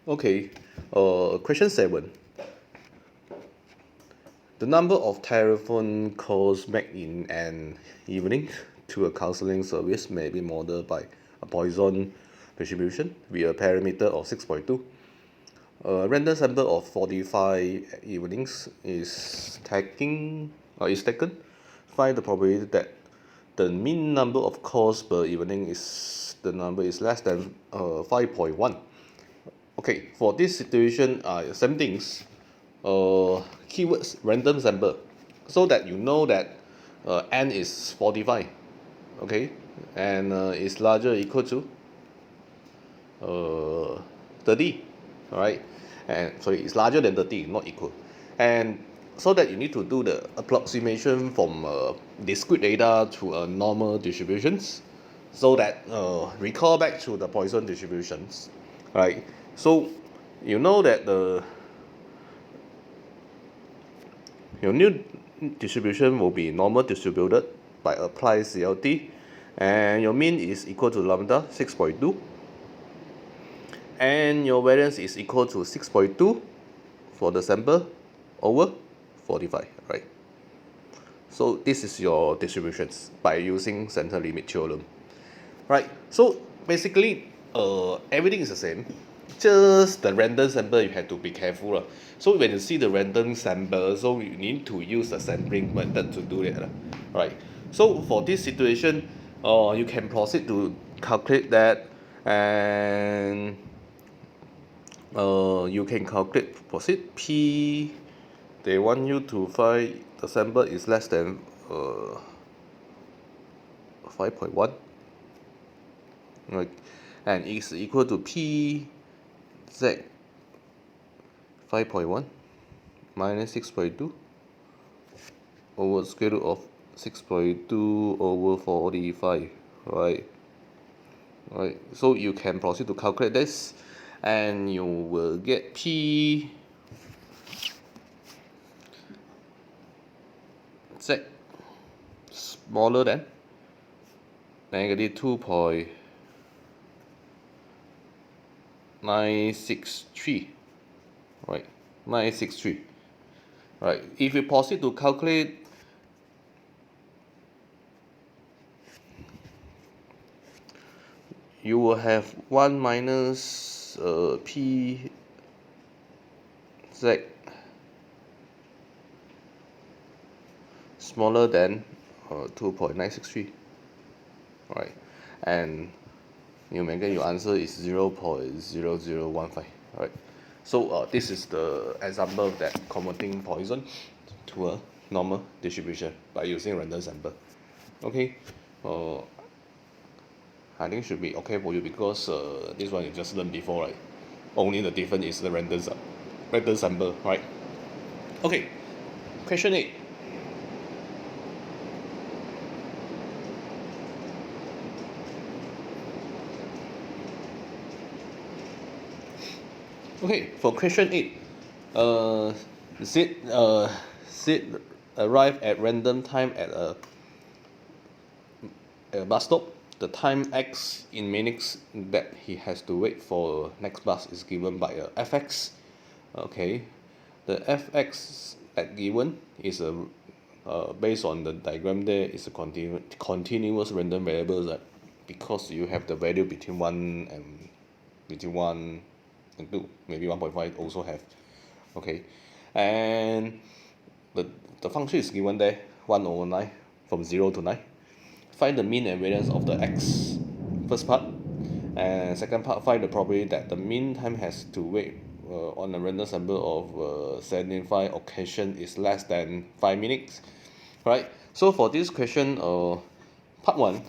Okay, question 7. The number of telephone calls made in an evening to a counseling service may be modeled by a Poisson distribution with a parameter of 6.2. A random sample of 45 evenings is taken. Find the probability that the mean number of calls per evening is less than 5.1. Okay, for this situation, same things. Keywords random sample, so that you know that n is 45. Okay, and is larger or equal to 30. All right, and sorry, it's larger than 30, not equal. And so that you need to do the approximation from discrete data to a normal distributions, so that recall back to the Poisson distributions. Right, so you know that your new distribution will be normal distributed by apply CLT, and your mean is equal to lambda 6.2, and your variance is equal to 6.2 for the sample over 45, right? So this is your distributions by using center limit theorem, right? So basically, everything is the same, just the random sample you have to be careful lah. So when you see the random sample, so you need to use the sampling method to do it lah, right? So for this situation, you can proceed to calculate that, and you can proceed P. They want you to find the sample is less than 5.1, right, and is equal to P Z 5.1 minus 6.2 over square root of 6.2 over 45, right? So you can proceed to calculate this, and you will get P Z smaller than negative 2.963, right? 963, right? If you proceed to calculate, you will have 1 minus P Z smaller than 2.963, right? And you may get your answer is 0.0015, right? So this is the example that converting Poisson to a normal distribution by using random sample. Okay, I think should be okay for you, because this one you just learned before, right? Only the difference is the random sample, right? Okay, question 8. Okay, for question 8, Sid arrived at random time at a bus stop. The time x in minutes that he has to wait for next bus is given by a fx. Okay, the fx at given is a based on the diagram there, is a continuous random variables, because you have the value between 1 and 2, maybe 1.5 also have. Okay, and the function is given there, 1 over 9 from 0 to 9. Find the mean and variance of the x, first part, and second part, find the probability that the mean time has to wait on a random sample of 75 occasion is less than 5 minutes, right? So for this question, part 1,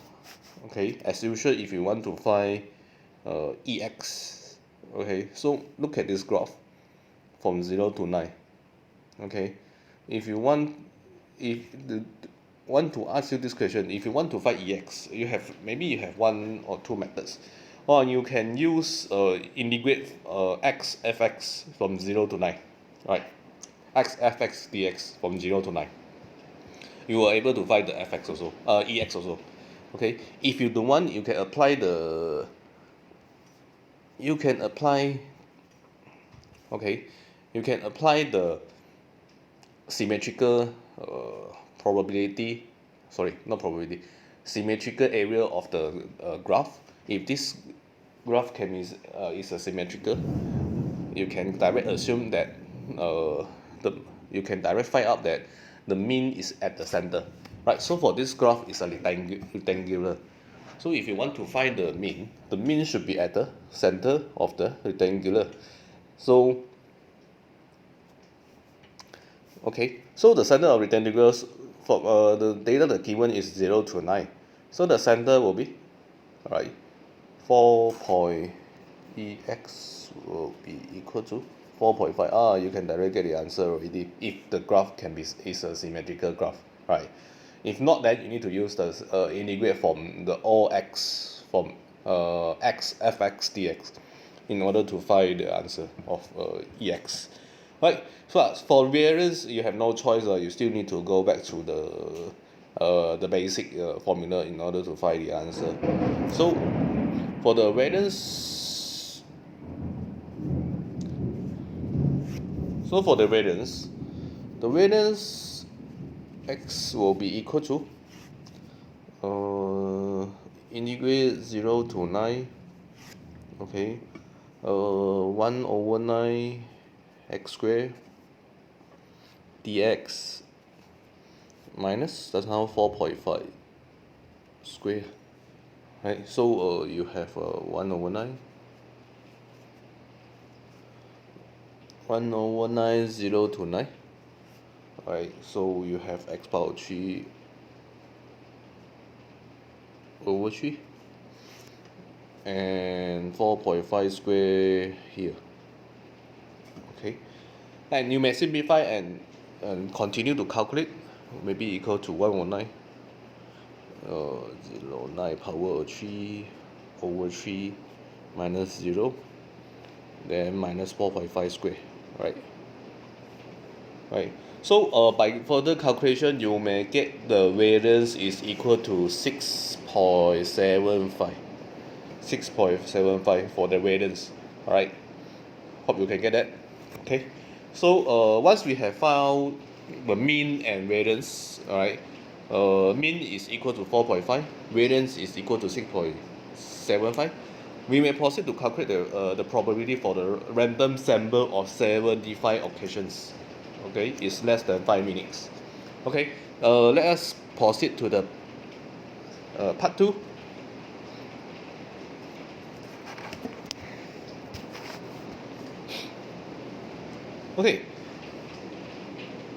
okay, as usual, if you want to find ex, okay, so look at this graph from 0 to 9. Okay, if you want to ask you this question, if you want to find ex, you have 1 or 2 methods, or you can use integrate x fx from 0 to 9, right? X fx dx from 0 to 9, you are able to find the fx also, ex also. Okay, if you don't want, you can apply okay, you can apply the symmetrical probability, sorry, not probability, symmetrical area of the graph. If this graph is a symmetrical, you can direct assume that the you can direct find out that the mean is at the center, right? So for this graph is a rectangular. So if you want to find the mean should be at the center of the rectangular. So okay, so the center of rectangles for the data that given is 0 to 9. So the center will be, alright, 4 point EX will be equal to 4.5. Ah, you can directly get the answer already if the graph is a symmetrical graph, right? If not, then you need to use the integrate from the all x from x fx dx in order to find the answer of ex. Right, so as for variance, you have no choice. You still need to go back to the basic formula in order to find the answer. So for the variance, the variance x will be equal to integrate 0 to 9, okay, 1 over 9 x squared dx minus, that's now 4.5 square, right? So you have 1 over 9, 1 over 9, 0 to 9, right? So you have x power 3 over 3 and 4.5 square here, okay? And you may simplify and continue to calculate, maybe equal to 1 over 9, 0, 9 power 3 over 3 minus 0, then minus 4.5 square, right? Right. So by further calculation, you may get the variance is equal to 6.75. 6.75 for the variance. Alright. Hope you can get that. Okay. So once we have found the mean and variance, alright, mean is equal to 4.5, variance is equal to 6.75. We may proceed to calculate the probability for the random sample of 75 occasions. Okay, it's less than 5 minutes. Okay, let us proceed to the part 2. Okay,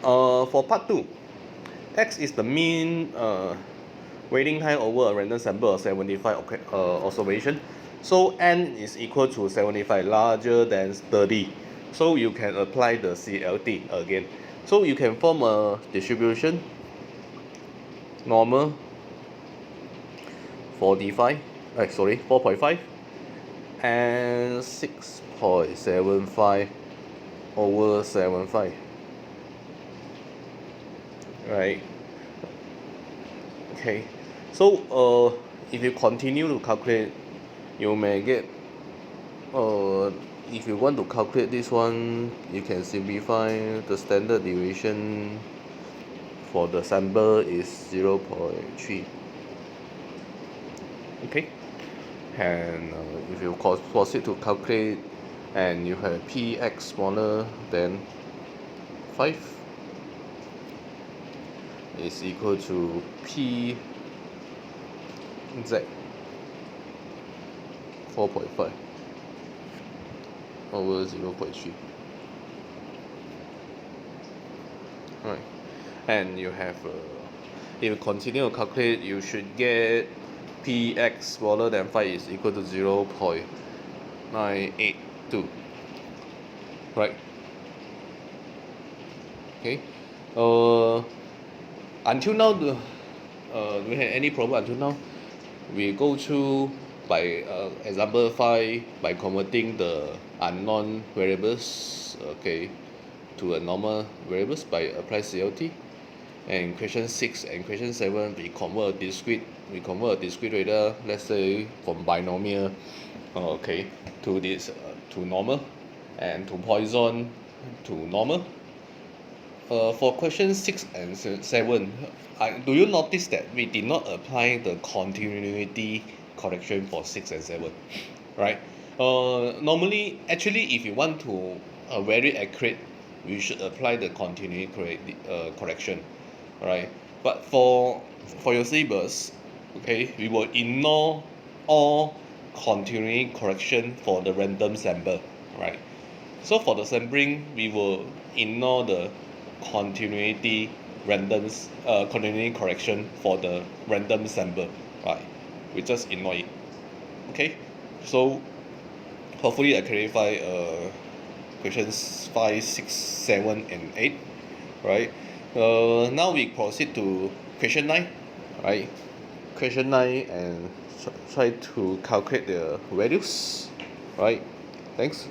for part 2, x is the mean waiting time over a random sample of 75 observation. So n is equal to 75, larger than 30. So you can apply the CLT again. So you can form a distribution, normal, 4.5, and 6.75 over 75. Right. Okay. So if you continue to calculate, you may get if you want to calculate this one, you can simplify. The standard deviation for the sample is 0.3. Okay, and if you proceed to calculate and you have px smaller than 5 is equal to p z 4.5 over 0.3. Right, and you have if you continue to calculate, you should get px smaller than 5 is equal to 0.982. Right. Okay. Until now, do we have any problem until now? We go through by example 5 by converting the unknown variables, okay, to a normal variables by apply CLT. And question 6 and question 7, we convert a discrete data, let's say from binomial, okay, to this to normal, and to Poisson to normal. For question 6 and 7, do you notice that we did not apply the continuity correction for 6 and 7, right? Normally, actually, if you want to very accurate, we should apply the continuity correction, right? But for your syllabus, okay, we will ignore all continuity correction for the random sample, right? So for the sampling, we will ignore the continuity correction for the random sample, right? We just ignore it. Okay, so hopefully I clarify questions 5, 6, 7, and 8, right? Now we proceed to question 9, right? Question 9 and try to calculate the values, right? Thanks.